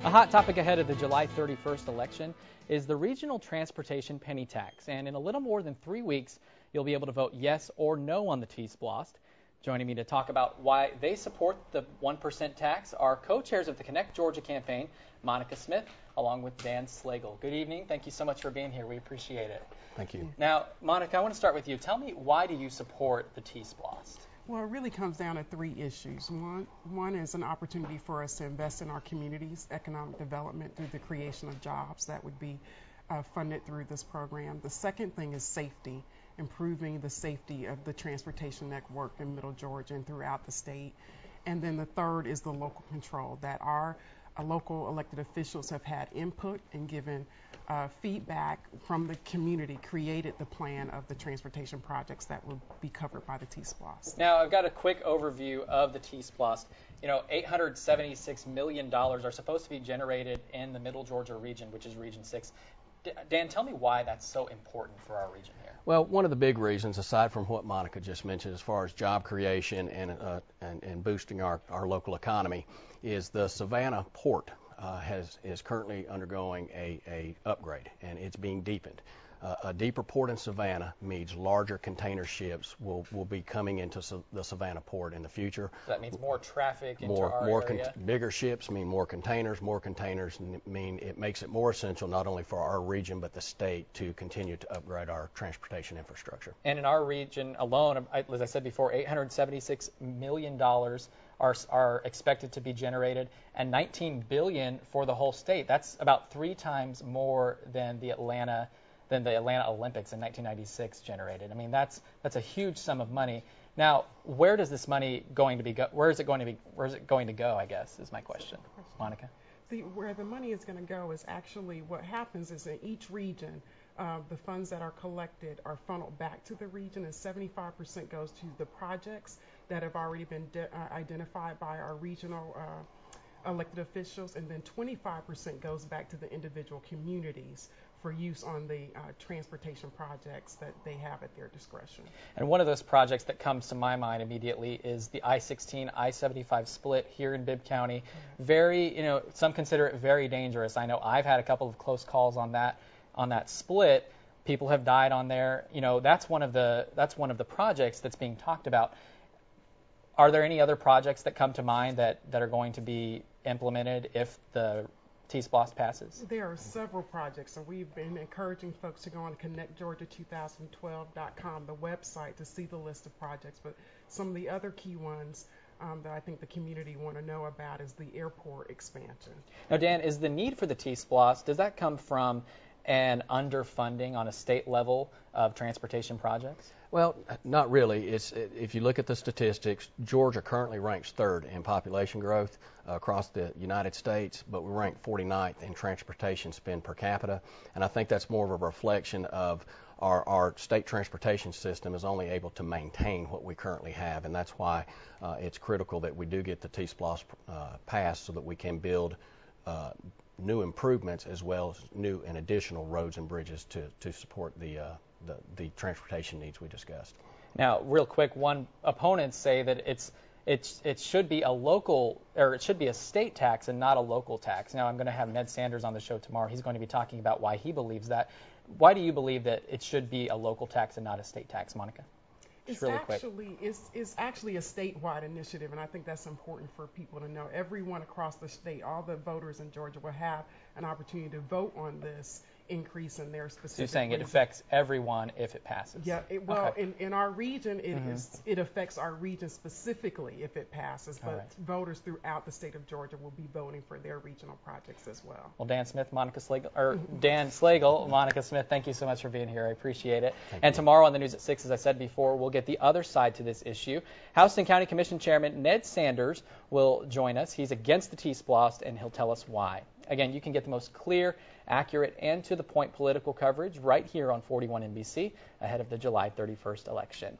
A hot topic ahead of the July 31st election is the regional transportation penny tax. And in a little more than 3 weeks, you'll be able to vote yes or no on the TSPLOST. Joining me to talk about why they support the 1% tax are co-chairs of the Connect Georgia campaign, Monica Smith, along with Dan Slagle. Good evening. Thank you so much for being here. We appreciate it. Thank you. Now, Monica, I want to start with you. Tell me, why do you support the TSPLOST? Well, it really comes down to three issues. One is an opportunity for us to invest in our communities, economic development through the creation of jobs that would be funded through this program. The second thing is safety, improving the safety of the transportation network in Middle Georgia and throughout the state. And then the third is the local control, that our local elected officials have had input and given feedback from the community, created the plan of the transportation projects that will be covered by the TSPLOST. Now, I've got a quick overview of the TSPLOST. You know, $876 million are supposed to be generated in the Middle Georgia region, which is Region 6. Dan, tell me why that's so important for our region here. Well, one of the big reasons, aside from what Monica just mentioned as far as job creation and boosting our local economy, is the Savannah port is currently undergoing a upgrade, and it's being deepened. A deeper port in Savannah means larger container ships will be coming into the Savannah port in the future. So that means more traffic into our area. Bigger ships mean more containers. More containers mean it makes it more essential not only for our region but the state to continue to upgrade our transportation infrastructure. And in our region alone, as I said before, $876 million are expected to be generated, and $19 billion for the whole state. That's about 3 times more than the Atlanta Olympics in 1996 generated. I mean, that's a huge sum of money. Now, where does this money going to be where is it going to go, I guess, is my question. Monica? See, where the money is going to go is actually what happens is in each region, the funds that are collected are funneled back to the region, and 75% goes to the projects that have already been identified by our regional elected officials, and then 25% goes back to the individual communities for use on the transportation projects that they have at their discretion. And one of those projects that comes to my mind immediately is the I-16, I-75 split here in Bibb County. Very, some consider it very dangerous. I know I've had a couple of close calls on that split. People have died on there. That's one of the projects that's being talked about. Are there any other projects that come to mind that are going to be implemented if the TSPLOST passes? There are several projects, and we've been encouraging folks to go on connectgeorgia2012.com, the website, to see the list of projects. But some of the other key ones that I think the community want to know about is the airport expansion. Now, Dan, is the need for the TSPLOST, does that come from an underfunding on a state level of transportation projects? Well, not really. If you look at the statistics, Georgia currently ranks 3rd in population growth across the United States, but we rank 49th in transportation spend per capita, and I think that's more of a reflection of our state transportation system is only able to maintain what we currently have, and that's why it's critical that we do get the TSPLOST passed so that we can build new improvements as well as new and additional roads and bridges to support the transportation needs we discussed. Now, real quick, opponents say that it should be a state tax and not a local tax. Now, I'm going to have Ned Sanders on the show tomorrow. He's going to be talking about why he believes that. Why do you believe that it should be a local tax and not a state tax, Monica? It's actually a statewide initiative, and I think that's important for people to know. Everyone across the state, all the voters in Georgia, will have an opportunity to vote on this increase in their specific. So you're saying it affects everyone if it passes? Yeah. In our region, it affects our region specifically if it passes, but voters throughout the state of Georgia will be voting for their regional projects as well. Well, Dan Slagle, Monica Smith, thank you so much for being here. I appreciate it. And tomorrow on the news at 6, as I said before, we'll get the other side to this issue. House and County Commission Chairman Ned Sanders will join us. He's against the TSPLOST, and he'll tell us why. Again, you can get the most clear, accurate, and to-the-point political coverage right here on 41 NBC ahead of the July 31st election.